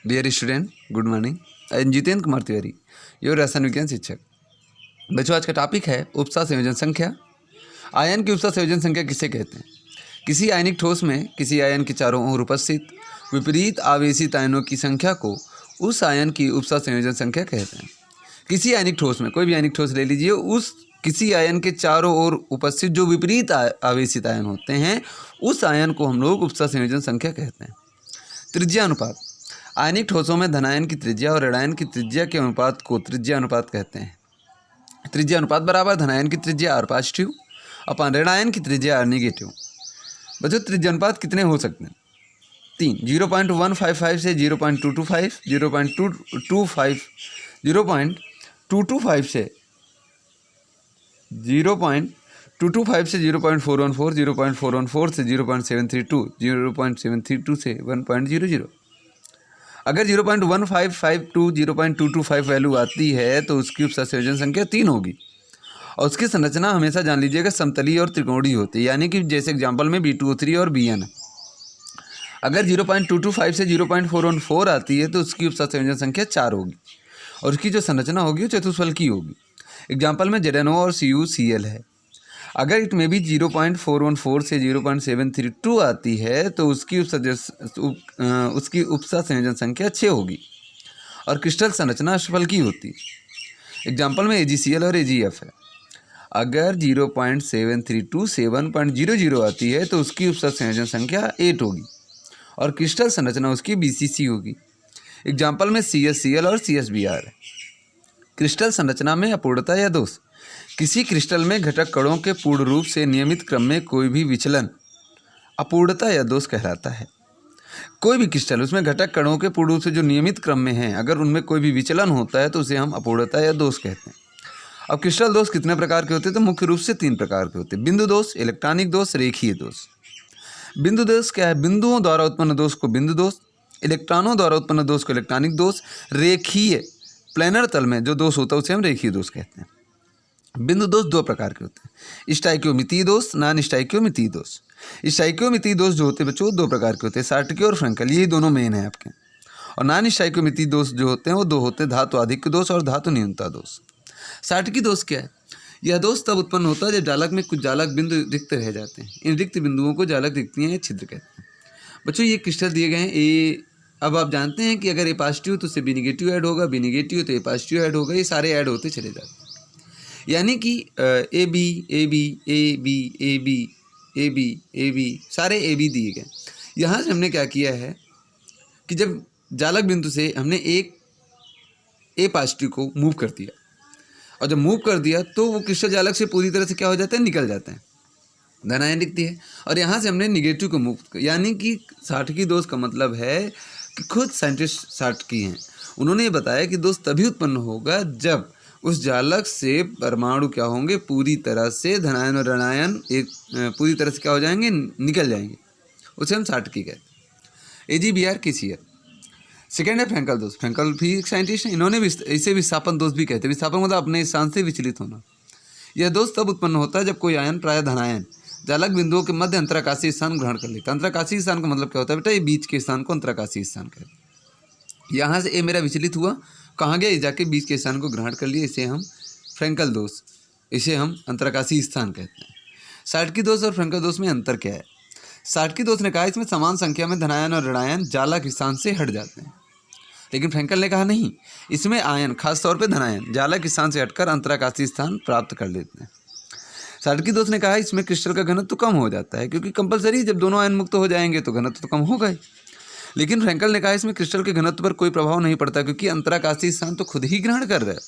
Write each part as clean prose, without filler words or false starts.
Dear student, good morning. I am Jitendra Kumar Tiwari, your रसायन विज्ञान शिक्षक। बच्चों, आज का टॉपिक है उपसा संयोजन संख्या। आयन की उपसा संयोजन संख्या किसे कहते हैं? किसी आयनिक ठोस में किसी आयन के चारों ओर उपस्थित विपरीत आवेशित आयनों की संख्या को उस आयन की उपसा संयोजन संख्या कहते हैं। किसी आयनिक ठोस में, कोई भी आयनिक ठोस ले लीजिए, उस किसी आयन के चारों ओर उपस्थित जो विपरीत आवेशित आयन होते हैं, उस आयन को हम लोग उपसा संयोजन संख्या कहते हैं। त्रिज्या अनुपात। आयनिक ठोसों में धनायन की त्रिज्या और ऋणायन की त्रिज्या के अनुपात को त्रिज्या अनुपात कहते हैं। त्रिज्या अनुपात बराबर धनायन की त्रिज्या आर पॉजिटिव अपन ऋणायन की त्रिज्या आर नेगेटिव। बच्चों, त्रिज्या अनुपात कितने हो सकते हैं? 3, 0.155 से 0.225, 0.225 से 0.225 से 0.414, 0.414 से 0.732, 0.732 से 1.00। अगर 0.155 टू 0.225 वैल्यू आती है तो उसकी उपसा संयोजन संख्या 3 होगी। और उसकी संरचना हमेशा जान लीजिएगा समतलीय और त्रिकोणीय होती है, यानी कि जैसे एग्जाम्पल में B2O3 और Bn। अगर 0.225 से 0.414 आती है तो उसकी उपसा संयोजन संख्या 4 होगी और उसकी जो संरचना होगी वो चतुष्फलकी होगी। एग्जाम्पल में ZnO और CuCl है। अगर इट में भी 0.414 से 0.732 आती है तो उसकी उपसा संयोजन संख्या 6 होगी और क्रिस्टल संरचना अष्टफलकी होती है। एग्जाम्पल में AgCl और AgF है। अगर 0.732 से 1.00 आती है तो उसकी उपसा संयोजन संख्या 8 होगी और क्रिस्टल संरचना उसकी BCC होगी। एग्जाम्पल में CsCl और CsBr है। क्रिस्टल संरचना में अपूर्णता या दोष। किसी क्रिस्टल में घटक कणों के पूर्ण रूप से नियमित क्रम में कोई भी विचलन अपूर्णता या दोष कहलाता है। कोई भी क्रिस्टल, उसमें घटक कणों के पूर्ण रूप से जो नियमित क्रम में हैं, अगर उनमें कोई भी विचलन होता है तो उसे हम अपूर्णता या दोष कहते हैं। अब क्रिस्टल दोष कितने प्रकार के होते हैं? तो मुख्य रूप से 3 प्रकार के होते हैं: बिंदु दोष, इलेक्ट्रॉनिक दोष, रेखीय दोष। बिंदु दोष क्या है? बिंदुओं द्वारा उत्पन्न दोष को बिंदु दोष, इलेक्ट्रॉनों द्वारा उत्पन्न दोष को इलेक्ट्रॉनिक दोष, रेखीय प्लेनर तल में जो दोष होता है उसे हम रेखीय दोष कहते हैं। बिंदु दोष 2 प्रकार के होते हैं: स्टाइकियोमितीय दोष, नॉन स्टाइकियोमितीय दोष। स्टाइकियोमितीय दोष जो होते हैं बच्चों 2 प्रकार के होते हैं: सार्टकी और फ्रेंकल, यही दोनों मेन है आपके। और नॉन स्टाइकियोमितीय दोष जो होते हैं वो 2 होते हैं: धातु आधिक्य दोष और धातु न्यूनता दोष। सार्टकी दोष क्या है? यह दोष तब उत्पन्न होता है जब जालक में कुछ जालक बिंदु रिक्त रह जाते हैं। इन रिक्त बिंदुओं को जालक रिक्तियाँ या छिद्र कहते हैं। बच्चों, ये क्रिस्टल दिए गए हैं ए। अब आप जानते हैं कि अगर ए पॉजिटिव तो उससे बी नेगेटिव ऐड होगा, बी नेगेटिव तो ए पॉजिटिव ऐड होगा, ये सारे ऐड होते चले जाते हैं। यानी कि ए बी सारे ए बी दिए गए। यहाँ से हमने क्या किया है कि जब जालक बिंदु से हमने एक ए पॉजिटिव को मूव कर दिया और जब मूव कर दिया तो वो क्रिस्टल जालक से पूरी तरह से क्या हो जाता है? निकल जाता है, धनायन दिखती है। और यहाँ से हमने निगेटिव को मूव, यानी कि सार्टकी दोष का मतलब है कि खुद साइंटिस्ट सार्टकी हैं, उन्होंने ये बताया कि दोष तभी उत्पन्न होगा जब उस जालक से परमाणु क्या होंगे? पूरी तरह से धनायन और ऋणायन एक पूरी तरह से क्या हो जाएंगे? निकल जाएंगे। उसे हम सार्टकी कहते हैं। AgBr KCl। सेकेंड है फ्रेंकल दोष। फ्रेंकल भी एक साइंटिस्ट हैं, इन्होंने भी इसे विस्थापन दोष भी कहते हैं। विस्थापन मतलब अपने स्थान से विचलित होना। यह दोष तब उत्पन्न होता है जब कोई आयन, प्रायः धनायन, जालक बिंदुओं के मध्य अंतराकाशीय स्थान ग्रहण कर लेता है। अंतराकाशीय स्थान का मतलब क्या होता है बेटा? ये बीच के स्थान को अंतराकाशीय स्थान कहते हैं। यहाँ से ए मेरा विचलित हुआ, कहाँ गया? ये जाके बीच के स्थान को ग्रहण कर लिया, इसे हम फ्रेंकल दोष, इसे हम अंतराकाशीय स्थान कहते हैं। सार्टकी दोष और फ्रेंकल दोष में अंतर क्या है? सार्टकी दोष ने कहा इसमें समान संख्या में धनायन और ऋणायन जालक स्थान से हट जाते हैं, लेकिन फ्रेंकल ने कहा नहीं, इसमें आयन, खासतौर पे धनायन, जालक स्थान से हटकर अंतराकाशीय स्थान प्राप्त कर लेते हैं। सार्टकी दोष ने कहा इसमें क्रिस्टल का घनत्व कम हो जाता है, क्योंकि कंपलसरी जब दोनों आयन मुक्त हो जाएंगे तो घनत्व तो कम होगा ही। लेकिन फ्रेंकल ने कहा इसमें क्रिस्टल के घनत्व पर कोई प्रभाव नहीं पड़ता, क्योंकि अंतराकाशीय स्थान तो खुद ही ग्रहण कर रहा है।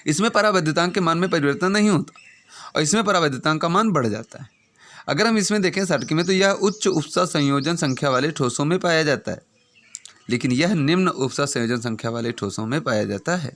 इसमें परावैद्युतांक के मान में परिवर्तन नहीं होता और इसमें परावैद्युतांक का मान बढ़ जाता है। अगर हम इसमें देखें सार्टकी में, तो यह उच्च उपसा संयोजन संख्या वाले ठोसों में पाया जाता है, लेकिन यह निम्न उपसा संयोजन संख्या वाले ठोसों में पाया जाता है।